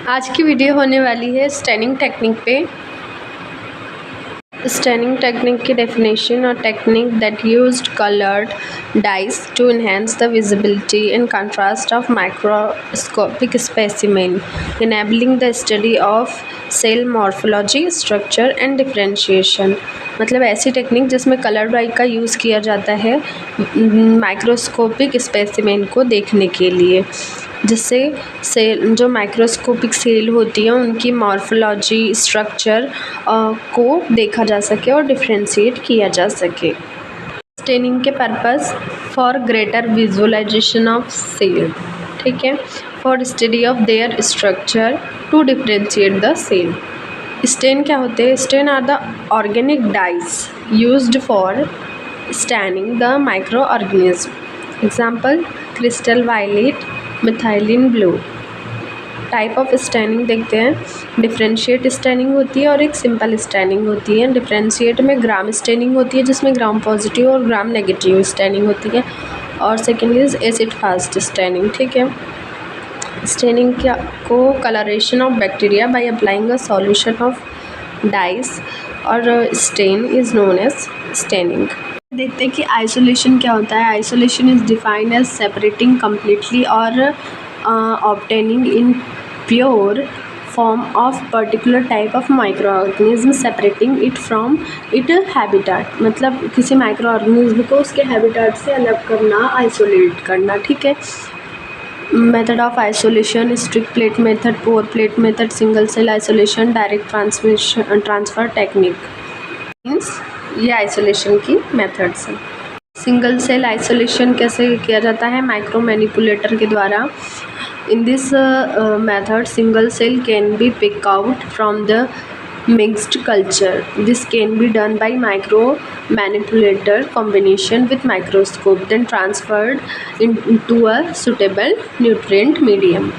आज की वीडियो होने वाली है स्टेनिंग टेक्निक पे। स्टेनिंग टेक्निक की डेफिनेशन और technique that used coloured dyes to enhance the visibility and contrast of microscopic specimen, enabling the study of cell morphology, structure and differentiation। मतलब ऐसी टेक्निक जिसमें कलर डाई का use किया जाता है माइक्रोस्कोपिक स्पेसिमेन को देखने के लिए, जिससे सेल जो माइक्रोस्कोपिक सेल होती है उनकी मॉर्फोलॉजी, स्ट्रक्चर को देखा जा सके और डिफ्रेंशिएट किया जा सके। स्टेनिंग के purpose for greater visualization of cell, ठीक है, for study of their structure to differentiate the cell. Stain क्या होते हैं? Stain are the organic dyes used for staining the microorganism. Example crystal violet, methylene blue. Type of staining देखते हैं। Differentiate staining होती है और एक simple staining होती है। डिफरेंशिएट में ग्राम स्टैनिंग होती है जिसमें ग्राम पॉजिटिव और ग्राम नेगेटिव स्टैनिंग होती है, और second is acid fast staining, ठीक है। स्टैनिंग क्या को colouration of bacteria by applying a solution of dyes और stain is known as staining. देखते हैं कि आइसोलेशन क्या होता है। Isolation is defined as separating completely और obtaining in pure form of particular type of microorganism, separating it from it habitat. मतलब किसी माइक्रो ऑर्गेनिज्म को उसके हैबिटाट से अलग करना, आइसोलेट करना, ठीक है। Method of isolation, streak plate method, pour plate method, single cell isolation, direct transfer technique. Means ये आइसोलेशन की मेथड्स हैं। सिंगल सेल आइसोलेशन कैसे किया जाता है? माइक्रो मैनिपुलेटर के द्वारा। In this method single cell can be pick out from the mixed culture. This can be done by micro manipulator combination with microscope, then transferred into a suitable nutrient medium।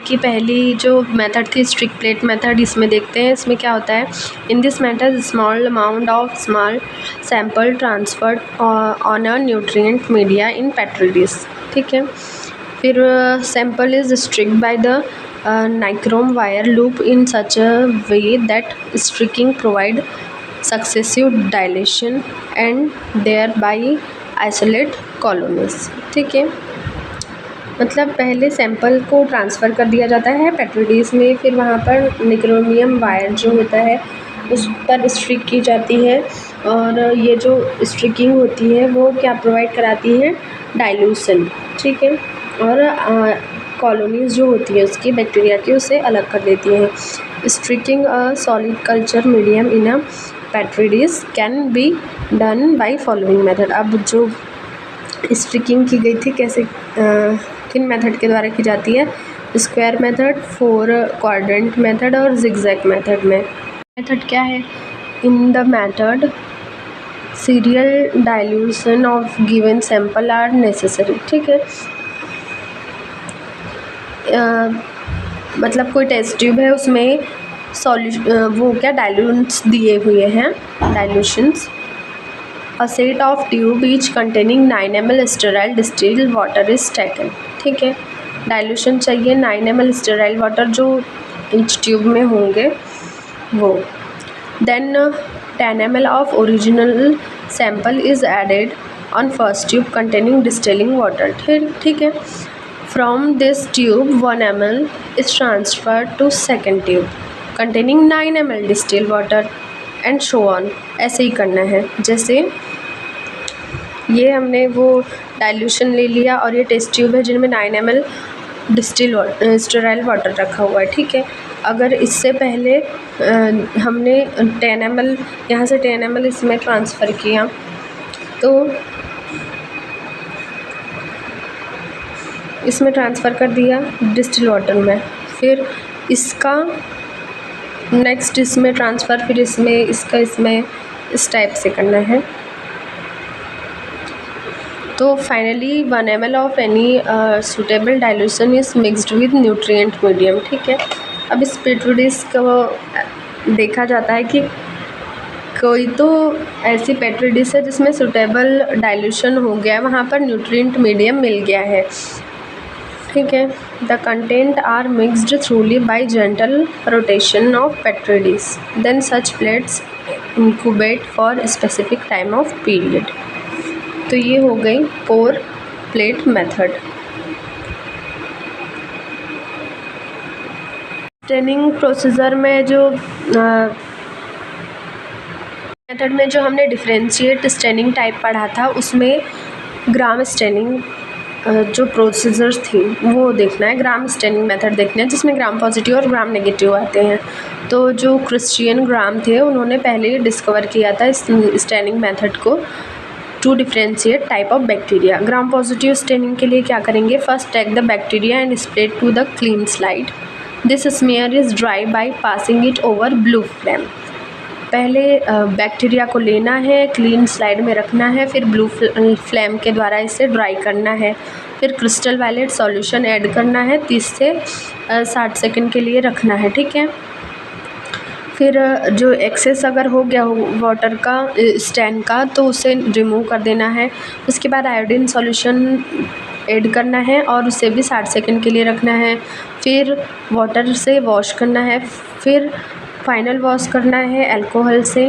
की पहली जो method थी strict plate method, इसमें देखते हैं इसमें क्या होता है। In this method small amount of small sample transferred on a nutrient media in petri dish, ठीक है। फिर sample is streaked by the nichrome wire loop in such a way that streaking provide successive dilation and thereby isolate colonies, ठीक है। मतलब पहले sample को transfer कर दिया जाता है पेट्री डिश में, फिर वहाँ पर निक्रोमियम वायर जो होता है उस पर स्ट्रिक की जाती है, और ये जो स्ट्रिकिंग होती है वो क्या प्रोवाइड कराती है? डाइल्यूशन, ठीक है। और कॉलोनीज़ जो होती है उसकी बैक्टीरिया की, उसे अलग कर देती हैं। Striking a solid culture medium in a petri dish can be done by following method. अब जो स्ट्रिकिंग की गई थी कैसे किन मेथड के द्वारा की जाती है? स्क्वायर मेथड, 4 क्वाड्रेंट मेथड और जिगजैग मेथड में। मेथड क्या है? In the method serial dilution of given sample are necessary, ठीक है। मतलब कोई टेस्ट ट्यूब है, उसमें वो क्या डाइल्यूट्स दिए हुए हैं, dilutions. A set of tube each containing 9 ml sterile distilled water is taken, ठीक है। डाइल्यूशन चाहिए 9 ml स्टेराइल वाटर जो ईच ट्यूब में होंगे वो। Then 10 ml of original sample is added on first tube containing distilling water, ठीक है। From this tube 1 ml is transferred to second tube containing 9 ml distilled water and so on। ऐसे ही करना है। जैसे ये हमने वो डाइल्यूशन ले लिया और ये टेस्ट ट्यूब है जिनमें 9 ml स्टेराइल वाटर रखा हुआ है, ठीक है। अगर इससे पहले हमने 10 ml यहाँ से 10 ml इसमें ट्रांसफ़र किया, तो इसमें ट्रांसफ़र कर दिया डिस्टिल वाटर में, फिर इसका नेक्स्ट इसमें ट्रांसफ़र, फिर इसमें इसका इसमें इस टाइप से करना है। तो finally 1 ml of any suitable dilution is mixed with nutrient medium, ठीक है। अब इस पेट्री डिश को देखा जाता है कि कोई तो ऐसी पेट्री डिश है जिसमें सूटेबल डाइल्यूशन हो गया है, वहाँ पर न्यूट्रिएंट मीडियम मिल गया है, ठीक है। The content are mixed thoroughly by gentle rotation of petri dish. Then such plates incubate for a specific time of period. तो ये हो गई पोर प्लेट मेथड। स्टेनिंग प्रोसीजर में जो मेथड में जो हमने डिफरेंशिएट स्टेनिंग टाइप पढ़ा था, उसमें ग्राम स्टेनिंग जो प्रोसीजर्स थी वो देखना है, ग्राम स्टेनिंग मेथड देखना है, जिसमें ग्राम पॉजिटिव और ग्राम नेगेटिव आते हैं। तो जो क्रिश्चियन ग्राम थे उन्होंने पहले ही डिस्कवर किया था इस स्टेनिंग मेथड को to differentiate type of bacteria. Gram positive staining के लिए क्या करेंगे, first take the bacteria and spread to the clean slide. This smear is dry by passing it over blue flame. पहले bacteria को लेना है, clean slide में रखना है, फिर ब्लू फ्लेम के द्वारा इसे ड्राई करना है, फिर क्रिस्टल वायलेट सॉल्यूशन ऐड करना है, 30 से 60 सेकंड के लिए रखना है, ठीक है। फिर जो एक्सेस अगर हो गया हो वाटर का स्टेन का तो उसे रिमूव कर देना है। उसके बाद आयोडीन सॉल्यूशन ऐड करना है और उसे भी 60 सेकंड के लिए रखना है। फिर वाटर से वॉश करना है, फिर फाइनल वॉश करना है अल्कोहल से,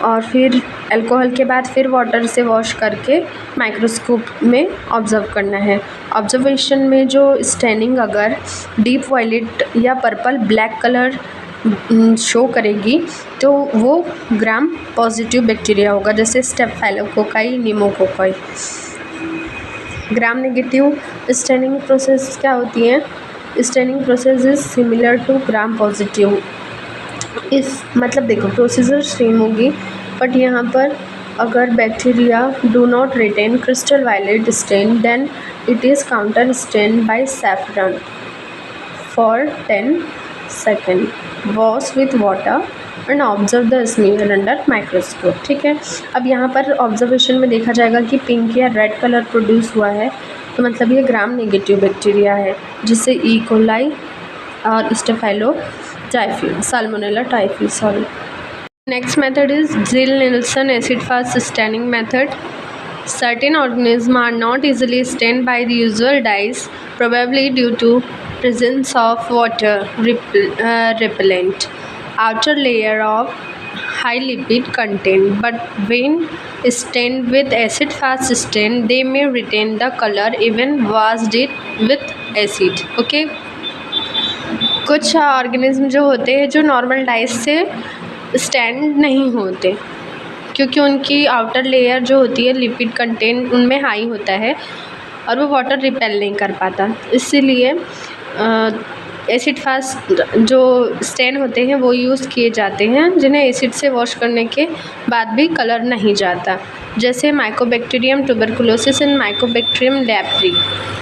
और फिर अल्कोहल के बाद फिर वाटर से वॉश करके माइक्रोस्कोप में ऑब्ज़र्व करना है। ऑब्जर्वेशन में जो स्टेनिंग अगर डीप वायलेट या पर्पल ब्लैक कलर शो करेगी तो वो ग्राम पॉजिटिव बैक्टीरिया होगा, जैसे staphylococci, pneumococci. Gram negative staining process क्या होती है, staining process is similar to gram positive. इस मतलब देखो प्रोसीजर सेम होगी, बट यहाँ पर अगर bacteria do not retain crystal violet stain then it is counter stain by saffron for 10 second, wash with water and observe the smear under microscope, ठीक है। अब यहाँ पर ऑब्जर्वेशन में देखा जाएगा कि पिंक या रेड कलर प्रोड्यूस हुआ है, तो मतलब ये ग्राम नेगेटिव बैक्टीरिया है, जिससे ई कोलाई और staphylo Salmonella typhi, sorry. Next method is Ziehl-Neelsen acid-fast staining method. Certain organisms are not easily stained by the usual dyes, probably due to presence of water repellent outer layer of high lipid content. But when stained with acid-fast stain, they may retain the color even washed it with acid. Okay. कुछ organism जो होते हैं जो normal dice से stand नहीं होते, क्योंकि उनकी आउटर लेयर जो होती है लिपिड कंटेंट उनमें हाई होता है और वो वाटर रिपेल नहीं कर पाता, इसीलिए एसिड फास्ट जो स्टेन होते हैं वो यूज़ किए जाते हैं, जिन्हें एसिड से वॉश करने के बाद भी कलर नहीं जाता, जैसे Mycobacterium tuberculosis and Mycobacterium leprae.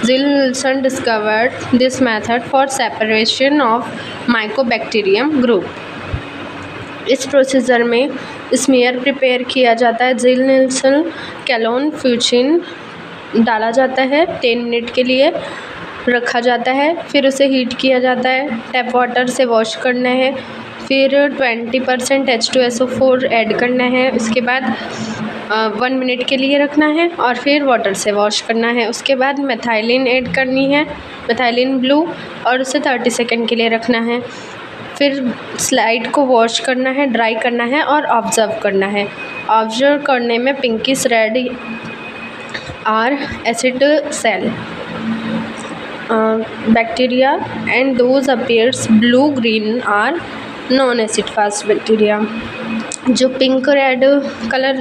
Ziehl-Neelsen discovered this method for separation of mycobacterium group. इस प्रोसीजर में स्मेयर प्रिपेयर किया जाता है। Ziehl-Neelsen कैलोन फ्यूचिन डाला जाता है, 10 मिनट के लिए रखा जाता है, फिर उसे हीट किया जाता है, टैप वाटर से वॉश करना है, फिर 20% H2SO4 ऐड करना है, उसके बाद 1 मिनट के लिए रखना है और फिर वाटर से वॉश करना है। उसके बाद मेथाइलिन ऐड करनी है, मेथाइलिन ब्लू, और उसे 30 सेकंड के लिए रखना है। फिर स्लाइड को वॉश करना है, ड्राई करना है और ऑब्ज़र्व करना है। ऑब्ज़र्व करने में pinkish red are acid cell bacteria and those appears blue green are non acid fast bacteria. जो पिंक रेड कलर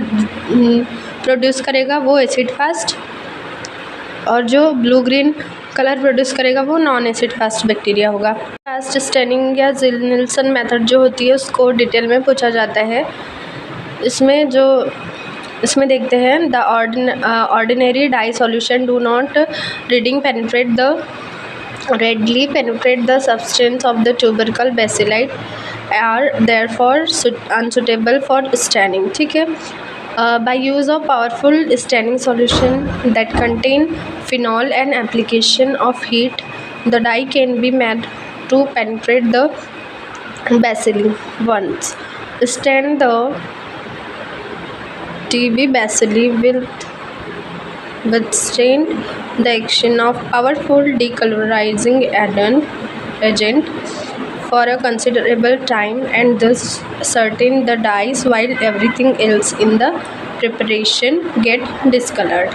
प्रोड्यूस करेगा वो एसिड फास्ट, और जो ब्लू ग्रीन कलर प्रोड्यूस करेगा वो नॉन एसिड फास्ट बैक्टीरिया होगा। फास्ट स्टेनिंग या Ziehl-Neelsen method जो होती है उसको डिटेल में पूछा जाता है। इसमें देखते हैं the ordinary dye solution do not readily penetrate the substance of the tubercle bacilli are therefore unsuitable for staining, ठीक है। By use of powerful staining solution that contain phenol and application of heat, the dye can be made to penetrate the bacilli. Once stain the TB bacilli with withstand the action of powerful decolorizing agent for a considerable time and thus certain the dyes while everything else in the preparation get discolored.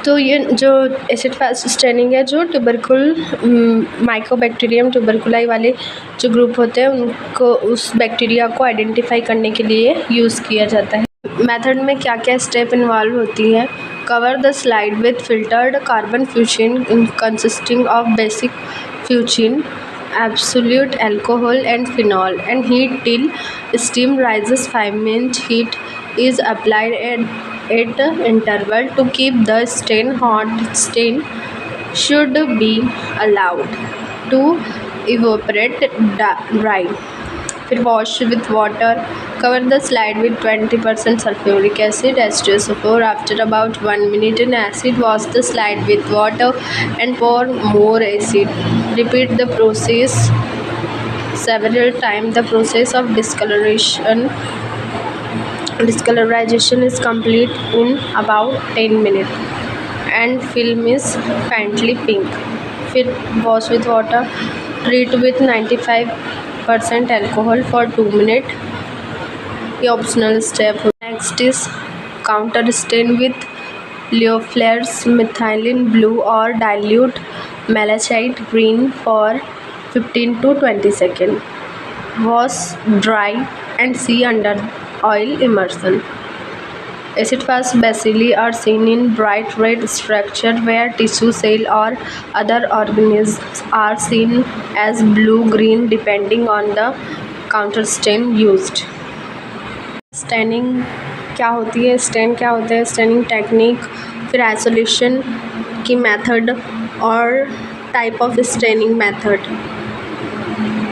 तो ये जो acid fast staining है जो ट्यूबरकुल Mycobacterium ट्यूबरकुलाई वाले जो group होते हैं उनको उस बैक्टीरिया को आइडेंटिफाई करने के लिए यूज़ किया जाता है. मेथड में क्या क्या स्टेप इन्वॉल्व होती है. Cover the slide with filtered carbon fuchsin consisting of basic fuchsin absolute alcohol and phenol and heat till steam rises. 5-minute heat is applied at interval to keep the stain hot. Stain should be allowed to evaporate dry. फिर wash with water. Cover the slide with 20% sulfuric acid H2SO4. After about 1 minute in acid, wash the slide with water and pour more acid. Repeat the process several times. The process of discolorization is complete in about 10 minutes and film is faintly pink. फिर wash with water. Treat with 95% alcohol for 2 minutes. ये optional step. Next is counter stain with Loeffler's methylene blue और dilute malachite green for 15 to 20 seconds. Wash dry and see under oil immersion. Acid fast bacilli are seen in bright red structure where tissue cell or other organisms are seen as blue-green depending on the counter stain used. Staining क्या होती है. Stand क्या होता है. Staining technique. फिर isolation की method और type of staining method.